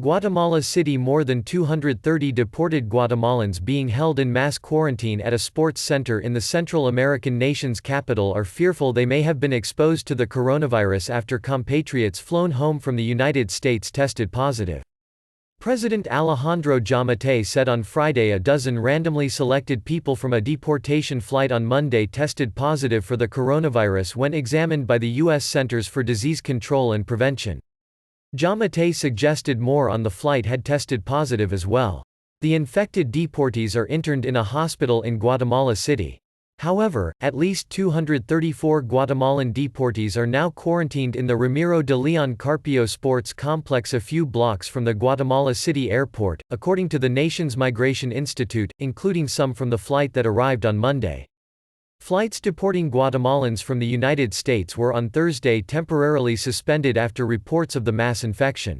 Guatemala City. More than 230 deported Guatemalans being held in mass quarantine at a sports center in the Central American nation's capital are fearful they may have been exposed to the coronavirus after compatriots flown home from the United States tested positive. President Alejandro Giammattei said on Friday a dozen randomly selected people from a deportation flight on Monday tested positive for the coronavirus when examined by the U.S. Centers for Disease Control and Prevention. Giammattei suggested more on the flight had tested positive as well. The infected deportees are interned in a hospital in Guatemala City. However, at least 234 Guatemalan deportees are now quarantined in the Ramiro de Leon Carpio Sports Complex a few blocks from the Guatemala City airport, according to the nation's Migration Institute, including some from the flight that arrived on Monday. Flights deporting Guatemalans from the United States were on Thursday temporarily suspended after reports of the mass infection.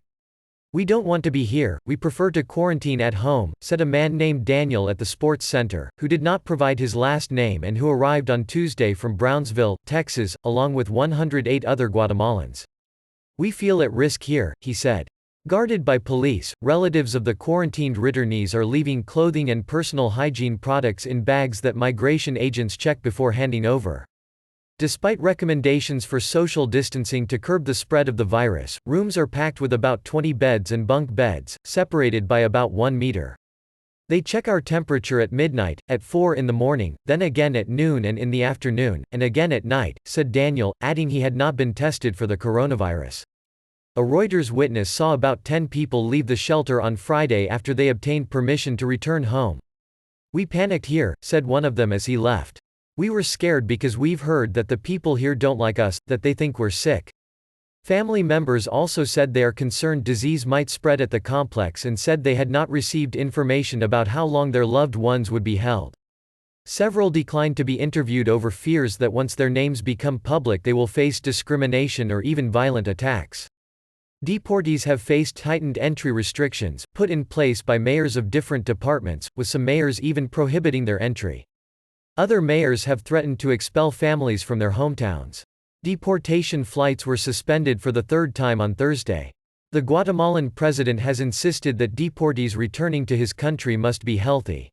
"We don't want to be here, we prefer to quarantine at home," said a man named Daniel at the sports center, who did not provide his last name and who arrived on Tuesday from Brownsville, Texas, along with 108 other Guatemalans. "We feel at risk here," he said. Guarded by police, relatives of the quarantined returnees are leaving clothing and personal hygiene products in bags that migration agents check before handing over. Despite recommendations for social distancing to curb the spread of the virus, rooms are packed with about 20 beds and bunk beds, separated by about 1 meter. "They check our temperature at midnight, at 4 in the morning, then again at noon and in the afternoon, and again at night," said Daniel, adding he had not been tested for the coronavirus. A Reuters witness saw about 10 people leave the shelter on Friday after they obtained permission to return home. "We panicked here," said one of them as he left. "We were scared because we've heard that the people here don't like us, that they think we're sick." Family members also said they are concerned disease might spread at the complex and said they had not received information about how long their loved ones would be held. Several declined to be interviewed over fears that once their names become public they will face discrimination or even violent attacks. Deportees have faced tightened entry restrictions, put in place by mayors of different departments, with some mayors even prohibiting their entry. Other mayors have threatened to expel families from their hometowns. Deportation flights were suspended for the third time on Thursday. The Guatemalan president has insisted that deportees returning to his country must be healthy.